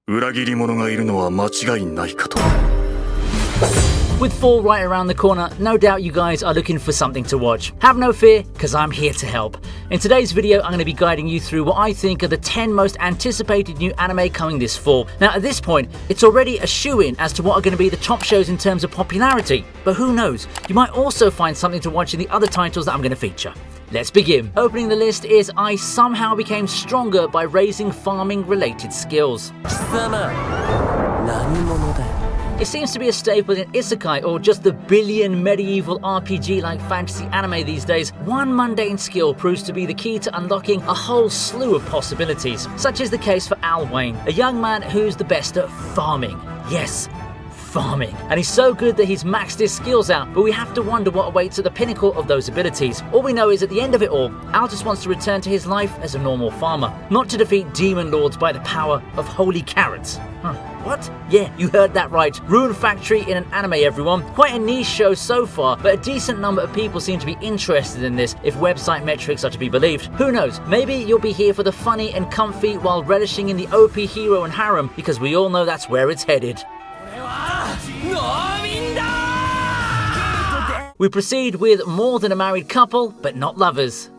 裏切り者がいるのは間違いないかと。With fall right around the corner, no doubt you guys are looking for something to watch. Have no fear, because I'm here to help. In today's video, I'm going to be guiding you through what I think are the 10 most anticipated new anime coming this fall. Now at this point, it's already a shoo-in as to what are going to be the top shows in terms of popularity. But who knows, you might also find something to watch in the other titles that I'm going to feature. Let's begin. Opening the list is I somehow became stronger by raising farming related skills. It seems to be a staple in isekai or just the billion medieval RPG-like fantasy anime these days. One mundane skill proves to be the key to unlocking a whole slew of possibilities. Such is the case for Al Wayne, a young man who's the best at farming. Yes, farming. And he's so good that he's maxed his skills out, but we have to wonder what awaits at the pinnacle of those abilities. All we know is at the end of it all, Al just wants to return to his life as a normal farmer, not to defeat demon lords by the power of holy carrots. What? Yeah, you heard that right. Rune Factory in an anime, everyone. Quite a niche show so far, but a decent number of people seem to be interested in this if website metrics are to be believed. Who knows, maybe you'll be here for the funny and comfy while relishing in the OP hero and harem, because we all know that's where it's headed. We proceed with more than a married couple, but not lovers.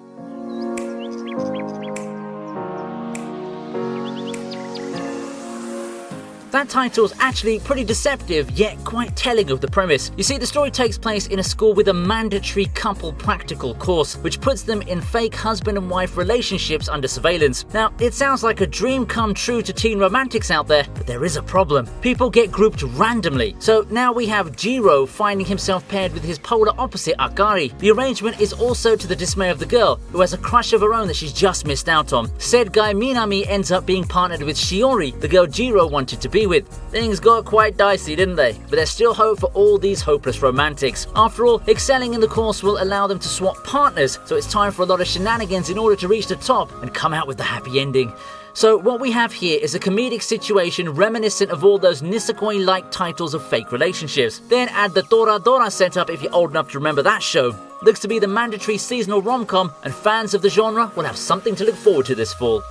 That title's actually pretty deceptive, yet quite telling of the premise. You see, the story takes place in a school with a mandatory couple practical course, which puts them in fake husband and wife relationships under surveillance. Now, it sounds like a dream come true to teen romantics out there, but there is a problem. People get grouped randomly. So now we have Jiro finding himself paired with his polar opposite Akari. The arrangement is also to the dismay of the girl, who has a crush of her own that she's just missed out on. Said guy Minami ends up being partnered with Shiori, the girl Jiro wanted to be with. Things got quite dicey, didn't they? But there's still hope for all these hopeless romantics. After all, excelling in the course will allow them to swap partners, so it's time for a lot of shenanigans in order to reach the top and come out with the happy ending. So what we have here is a comedic situation reminiscent of all those Nisekoi-like titles of fake relationships. Then add the Dora Dora setup if you're old enough to remember that show. Looks to be the mandatory seasonal rom-com, and fans of the genre will have something to look forward to this fall.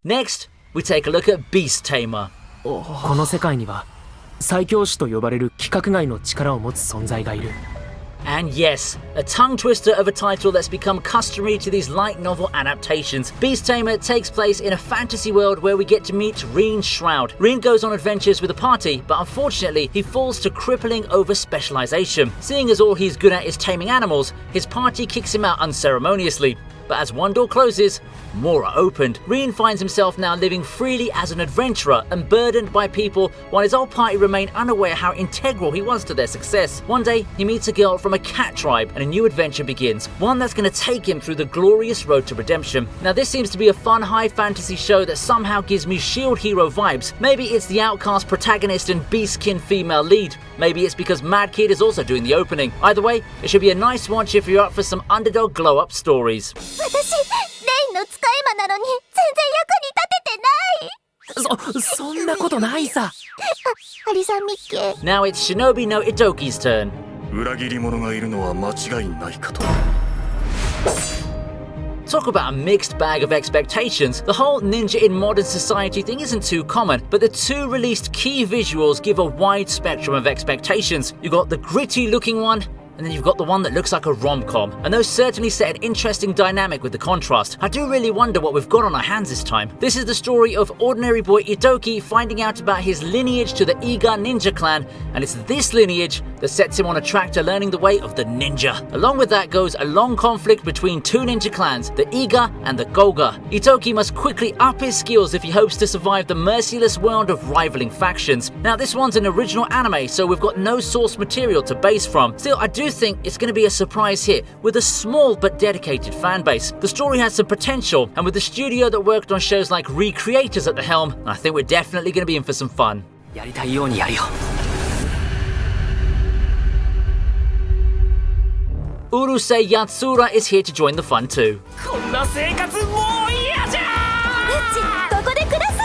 Next, we take a look at Beast Tamer. この世界には最強種と呼ばれる規格外の力を持つ存在がいる。 And yes, a tongue twister of a title that's become customary to these light novel adaptations. Beast Tamer takes place in a fantasy world where we get to meet Rein's Shroud. Rein goes on adventures with a party, but unfortunately he falls to crippling over-specialization. Seeing as all he's good at is taming animals, his party kicks him out unceremoniously. But as one door closes, more are opened. Rein finds himself now living freely as an adventurer and burdened by people, while his old party remain unaware how integral he was to their success. One day, he meets a girl from a cat tribe and a new adventure begins, one that's going to take him through the glorious road to redemption. Now this seems to be a fun high fantasy show that somehow gives me Shield hero vibes. Maybe it's the outcast protagonist and beastkin female lead. Maybe it's because Mad Kid is also doing the opening. Either way, it should be a nice watch if you're up for some underdog glow-up stories. 私、レイの使い魔なのに全然役に立ててない。そんなことないさ。アリさんみっけ。 Now it's Shinobi no Itoki's turn. 裏切り者がいるのは間違いないかと。 Talk about a mixed bag of expectations. The whole ninja in modern society thing isn't too common, but the two released key visuals give a wide spectrum of expectations. You got the gritty looking one, and then you've got the one that looks like a rom-com, and those certainly set an interesting dynamic with the contrast. I do really wonder what we've got on our hands this time. This is the story of ordinary boy Itoki finding out about his lineage to the Iga ninja clan, and it's this lineage that sets him on a track to learning the way of the ninja. Along with that goes a long conflict between two ninja clans, the Iga and the Goga. Itoki must quickly up his skills if he hopes to survive the merciless world of rivaling factions. Now this one's an original anime, so we've got no source material to base from. Still, I do think it's going to be a surprise hit with a small but dedicated fan base. The story has some potential, and with the studio that worked on shows like Recreators at the helm, I think we're definitely going to be in for some fun. やりたいようにやるよ。 Ursayatsura is here to join the fun too. こんな生活もう嫌じゃ。うちここで暮らすっ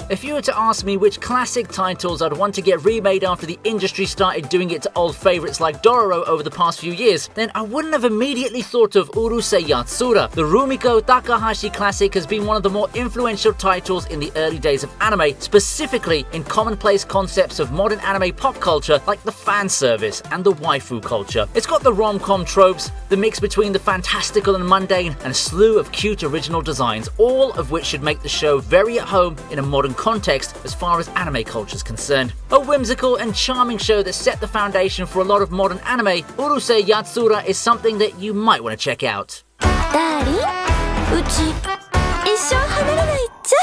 ちゃ。If you were to ask me which classic titles I'd want to get remade after the industry started doing it to old favourites like Dororo over the past few years, then I wouldn't have immediately thought of Ursayatsura. The Rumiko Takahashi classic has been one of the more influential titles in the early days of anime, specifically in commonplace concepts of modern anime pop culture like the fan service and the waifu culture. It's got the rom-com tropes, the mix between the fantastical and mundane, and a slew of cute original designs, all of which should make the show very at home in a modern context as far as anime culture is concerned. A whimsical and charming show that set the foundation for a lot of modern anime, Ursayatsura is something that you might want to check out. ダーリン、うち一生離れないっちゃ。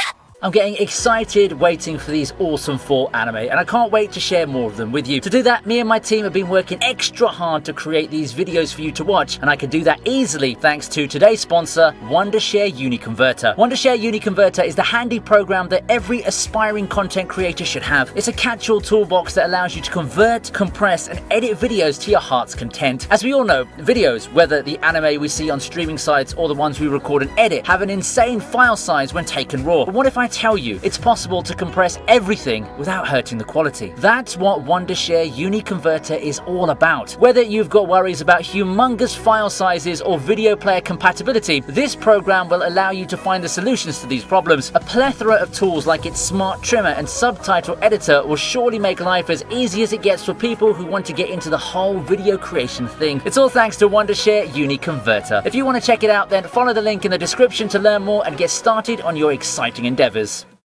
I'm getting excited waiting for these awesome fall anime, and I can't wait to share more of them with you. To do that, me and my team have been working extra hard to create these videos for you to watch, and I can do that easily thanks to today's sponsor, Wondershare Uniconverter. Wondershare Uniconverter is the handy program that every aspiring content creator should have. It's a catch-all toolbox that allows you to convert, compress, and edit videos to your heart's content. As we all know, videos, whether the anime we see on streaming sites or the ones we record and edit, have an insane file size when taken raw. But what if I tell you it's possible to compress everything without hurting the quality? That's what Wondershare Uniconverter is all about. Whether you've got worries about humongous file sizes or video player compatibility, this program will allow you to find the solutions to these problems. A plethora of tools like its smart trimmer and subtitle editor will surely make life as easy as it gets for people who want to get into the whole video creation thing. It's all thanks to Wondershare Uniconverter. If you want to check it out, then follow the link in the description to learn more and get started on your exciting endeavors.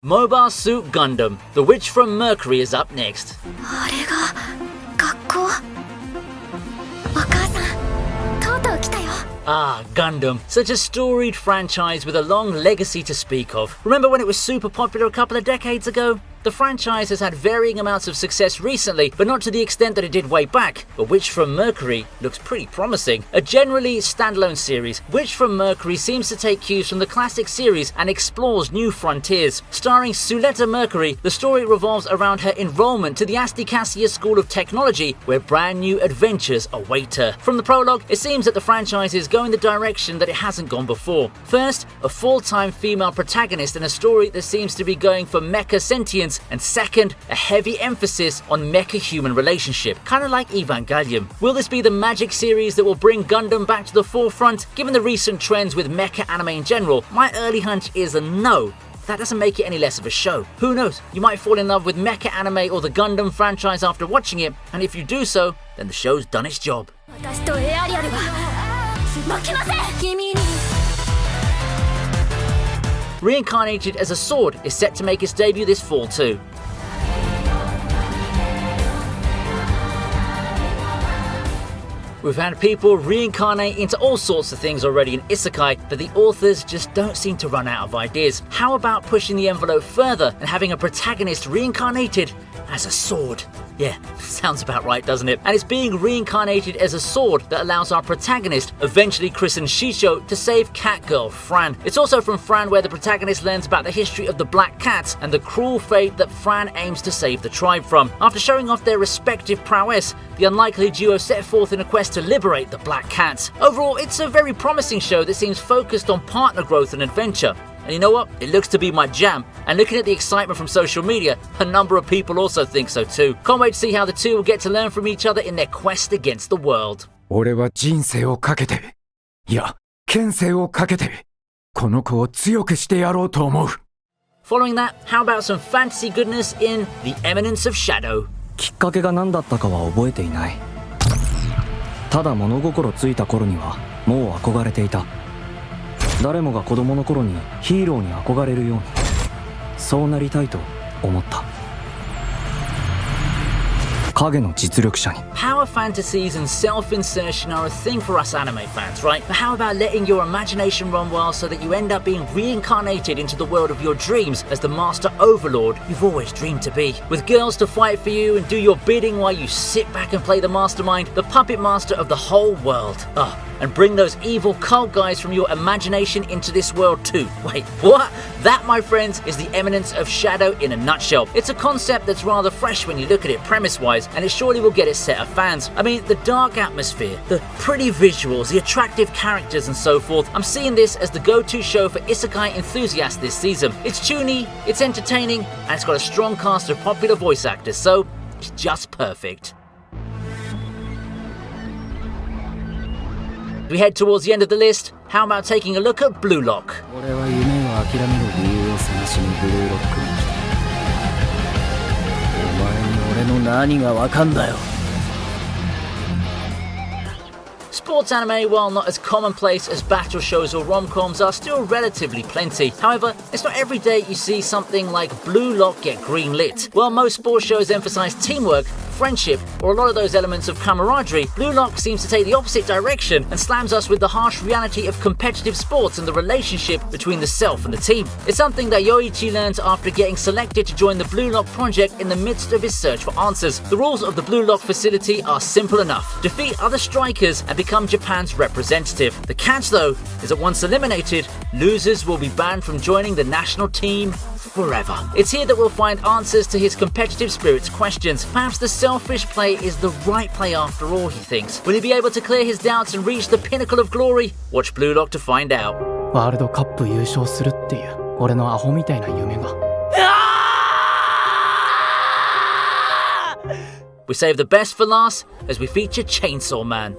Mobile Suit Gundam The Witch from Mercury is up next. あれが学校。お母さん、とうとう来たよ。 Ah, Gundam. Such a storied franchise with a long legacy to speak of. Remember when it was super popular a couple of decades ago? The franchise has had varying amounts of success recently, but not to the extent that it did way back. But Witch from Mercury looks pretty promising. A generally standalone series, Witch from Mercury seems to take cues from the classic series and explores new frontiers. Starring Suletta Mercury, the story revolves around her enrollment to the Astikasia School of Technology, where brand new adventures await her. From the prologue, it seems that the franchise is going the direction that it hasn't gone before. First, a full-time female protagonist in a story that seems to be going for mecha sentience, and second, a heavy emphasis on mecha-human relationship, kind of like Evangelion. Will this be the magic series that will bring Gundam back to the forefront? Given the recent trends with mecha anime in general, my early hunch is a no. That doesn't make it any less of a show. Who knows, you might fall in love with mecha anime or the Gundam franchise after watching it, and if you do so, then the show's done its job. 私とエアリアルは負けません。君に。 Reincarnated as a Sword is set to make its debut this fall too. We've had people reincarnate into all sorts of things already in Isekai, but the authors just don't seem to run out of ideas. How about pushing the envelope further and having a protagonist reincarnated as a sword? Yeah, sounds about right, doesn't it? And it's being reincarnated as a sword that allows our protagonist, eventually christened Shisho, to save Catgirl Fran. It's also from Fran where the protagonist learns about the history of the Black Cats and the cruel fate that Fran aims to save the tribe from. After showing off their respective prowess, the unlikely duo set forth in a quest to liberate the Black Cats. Overall, it's a very promising show that seems focused on partner growth and adventure. And you know what? It looks to be my jam. And looking at the excitement from social media, a number of people also think so too. Can't wait to see how the two will get to learn from each other in their quest against the world. 俺は人生をかけて、いや、権勢をかけて、この子を強くしてやろうと思う。Following that, how about some fantasy goodness in The Eminence of Shadow? きっかけが何だったかは覚えていない。ただ物心ついた頃にはもう憧れていた。誰もが子供の頃にヒーローに憧れるように、そうなりたいと思った。影の実力者に。 Power fantasies and self-insertion are a thing for us anime fans, right? But how about letting your imagination run wild so that you end up being reincarnated into the world of your dreams as the master overlord you've always dreamed to be? With girls to fight for you and do your bidding while you sit back and play the mastermind, the puppet master of the whole world. and bring those evil cult guys from your imagination into this world too. Wait, what? That, my friends, is the Eminence of Shadow in a nutshell. It's a concept that's rather fresh when you look at it premise-wise, and it surely will get its set of fans. I mean, the dark atmosphere, the pretty visuals, the attractive characters and so forth. I'm seeing this as the go-to show for isekai enthusiasts this season. It's toony, it's entertaining, and it's got a strong cast of popular voice actors, so it's just perfect. We head towards the end of the list. How about taking a look at Blue Lock? 俺は夢を諦める理由を探しにブルーロックに来た。お前に俺の何がわかんだよ。 Sports anime, while not as commonplace as battle shows or rom-coms, are still relatively plenty. However, it's not every day you see something like Blue Lock get greenlit. While most sports shows emphasize teamwork, friendship, or a lot of those elements of camaraderie, Blue Lock seems to take the opposite direction and slams us with the harsh reality of competitive sports and the relationship between the self and the team. It's something that Yoichi learns after getting selected to join the Blue Lock project in the midst of his search for answers. The rules of the Blue Lock facility are simple enough. Defeat other strikers and become Japan's representative. The catch, though, is that once eliminated, losers will be banned from joining the national team forever. It's here that we'll find answers to his competitive spirit's questions. Perhaps the selfish play is the right play after all, he thinks. Will he be able to clear his doubts and reach the pinnacle of glory? Watch Blue Lock to find out. ワールドカップ優勝するっていう俺のアホみたいな夢が We save the best for last as we feature Chainsaw Man.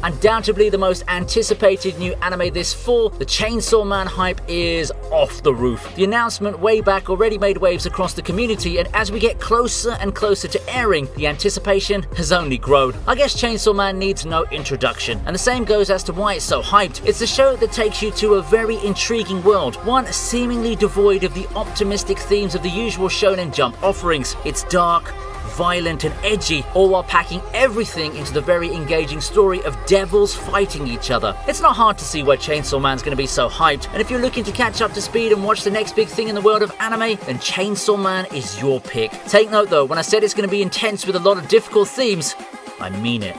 Undoubtedly the most anticipated new anime this fall, the Chainsaw Man hype is off the roof. The announcement way back already made waves across the community, and as we get closer and closer to airing, the anticipation has only grown. I guess Chainsaw Man needs no introduction, and the same goes as to why it's so hyped. It's a show that takes you to a very intriguing world, one seemingly devoid of the optimistic themes of the usual Shonen Jump offerings. It's dark, violent and edgy, all while packing everything into the very engaging story of devils fighting each other. It's not hard to see why Chainsaw Man's going to be so hyped, and if you're looking to catch up to speed and watch the next big thing in the world of anime, then Chainsaw Man is your pick. Take note though, when I said it's going to be intense with a lot of difficult themes, I mean it.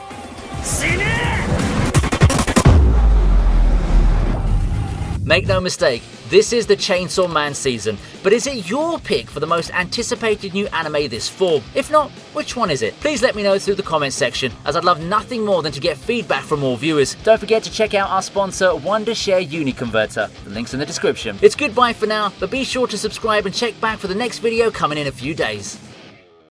Make no mistake, this is the Chainsaw Man season, but is it your pick for the most anticipated new anime this fall? If not, which one is it? Please let me know through the comments section, as I'd love nothing more than to get feedback from more viewers. Don't forget to check out our sponsor, Wondershare Uniconverter. The link's in the description. It's goodbye for now, but be sure to subscribe and check back for the next video coming in a few days.